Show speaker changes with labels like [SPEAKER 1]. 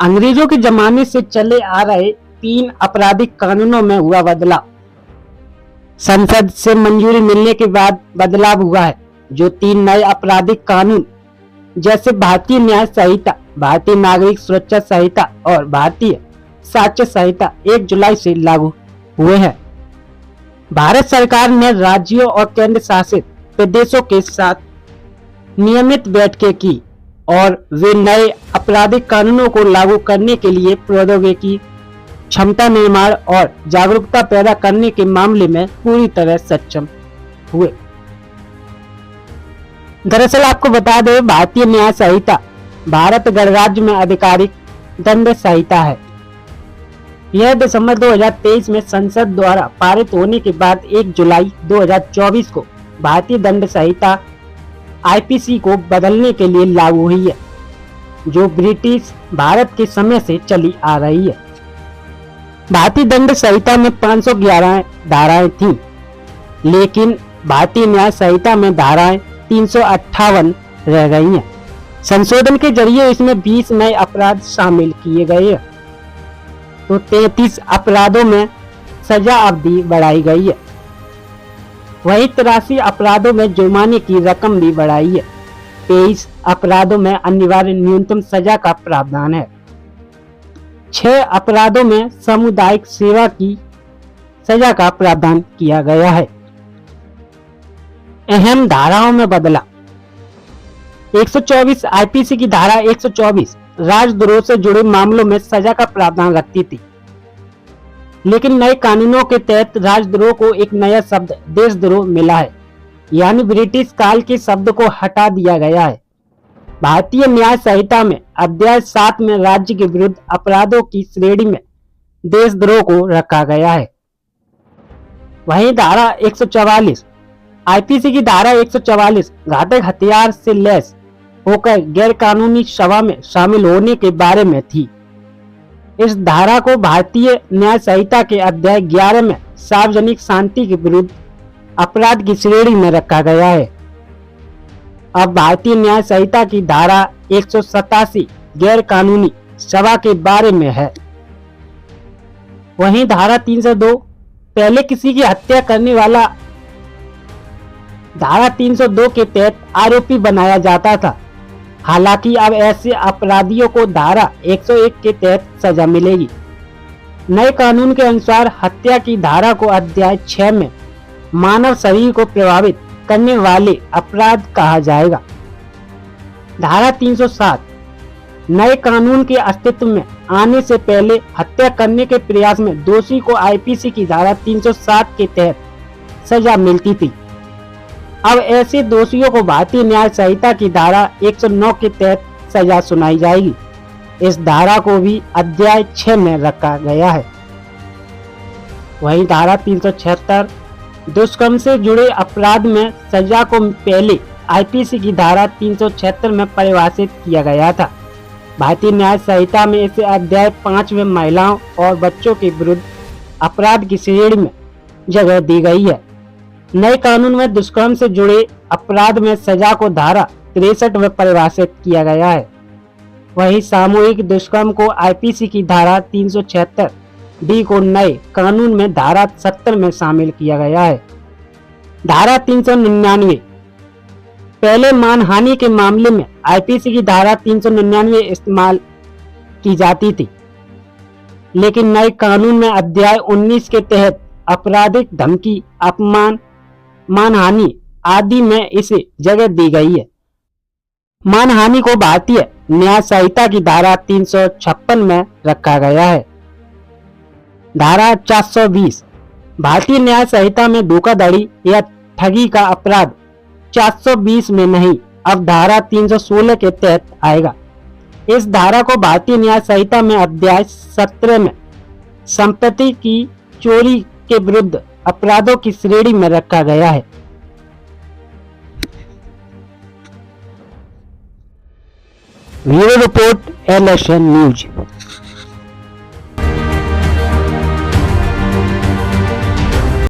[SPEAKER 1] अंग्रेजों के जमाने से चले आ रहे 3 आपराधिक कानूनों में हुआ बदलाव। संसद से मंजूरी मिलने के बाद बदलाव हुआ है। जो 3 नए आपराधिक कानून जैसे भारतीय न्याय संहिता, भारतीय नागरिक सुरक्षा संहिता और भारतीय साक्ष्य संहिता 1 जुलाई से लागू हुए हैं। भारत सरकार ने राज्यों और केंद्र शासित प्रदेशों के साथ नियमित बैठकें की और वे नए आपराधिक कानूनों को लागू करने के लिए प्रौद्योगिकी, क्षमता निर्माण और जागरूकता पैदा करने के मामले में पूरी तरह सक्षम हुए। दरअसल आपको बता दें, भारतीय न्याय संहिता भारत गणराज्य में आधिकारिक दंड संहिता है। यह दिसंबर 2023 में संसद द्वारा पारित होने के बाद 1 जुलाई 2024 को भारतीय दंड संहिता आईपीसी को बदलने के लिए लागू हुई है, जो ब्रिटिश भारत के समय से चली आ रही है। भारतीय दंड संहिता में 511 धाराएं थीं, लेकिन भारतीय न्याय संहिता में धाराएं 358 रह गई हैं। संशोधन के जरिए इसमें 20 नए अपराध शामिल किए गए हैं, तो 33 अपराधों में सजा अवधि बढ़ाई गई है। वहीं 83 अपराधों में जुर्माने की रकम भी बढ़ाई है। 23 अपराधों में अनिवार्य न्यूनतम सजा का प्रावधान है। 6 अपराधों में सामुदायिक सेवा की सजा का प्रावधान किया गया है। अहम धाराओं में बदलाव। 124 आईपीसी की धारा 124 राजद्रोह से जुड़े मामलों में सजा का प्रावधान रखती थी, लेकिन नए कानूनों के तहत राजद्रोह को एक नया शब्द देशद्रोह मिला है, यानी ब्रिटिश काल के शब्द को हटा दिया गया है। भारतीय न्याय संहिता में अध्याय 7 में राज्य के विरुद्ध अपराधों की श्रेणी में देशद्रोह को रखा गया है। वहीं धारा 144 आईपीसी की धारा 144 घातक हथियार से लैस होकर गैर कानूनी सभा में शामिल होने के बारे में थी। इस धारा को भारतीय न्याय संहिता के अध्याय 11 में सार्वजनिक शांति के विरुद्ध अपराध की श्रेणी में रखा गया है। अब भारतीय न्याय संहिता की धारा 187 गैर कानूनी सभा के बारे में है। वहीं धारा 302 पहले किसी की हत्या करने वाला धारा 302 के तहत आरोपी बनाया जाता था। हालांकि अब ऐसे अपराधियों को धारा 101 के तहत सजा मिलेगी। नए कानून के अनुसार हत्या की धारा को अध्याय 6 में मानव शरीर को प्रभावित करने वाले अपराध कहा जाएगा। धारा 307 नए कानून के अस्तित्व में आने से पहले हत्या करने के प्रयास में दोषी को आईपीसी की धारा 307 के तहत सजा मिलती थी। अब ऐसे दोषियों को भारतीय न्याय संहिता की धारा 109 के तहत सजा सुनाई जाएगी। इस धारा को भी अध्याय 6 में रखा गया है। वहीं धारा 376 दुष्कर्म से जुड़े अपराध में सजा को पहले आईपीसी की धारा 376 में परिभाषित किया गया था। भारतीय न्याय संहिता में इसे अध्याय 5 में महिलाओं और बच्चों के विरुद्ध अपराध की श्रेणी में जगह दी गई है। नए कानून में दुष्कर्म से जुड़े अपराध में सजा को धारा 63 में परिभाषित किया गया है। वहीं सामूहिक दुष्कर्म को आईपीसी की धारा 376 डी को नए कानून में धारा 70 में शामिल किया गया है। धारा 399 पहले मानहानि के मामले में आईपीसी की धारा 399 इस्तेमाल की जाती थी, लेकिन नए कानून में अध्याय 19 के तहत आपराधिक धमकी, अपमान, मानहानि आदि में इसे जगह दी गई है। मानहानि को भारतीय न्याय संहिता की धारा 356 में रखा गया है। धारा 420 भारतीय न्याय संहिता में धोखाधड़ी या ठगी का अपराध 420 में नहीं, अब धारा 316 के तहत आएगा। इस धारा को भारतीय न्याय संहिता में अध्याय 17 में संपत्ति की चोरी के विरुद्ध अपराधों की श्रेणी में रखा गया है। Bureau report LSN news.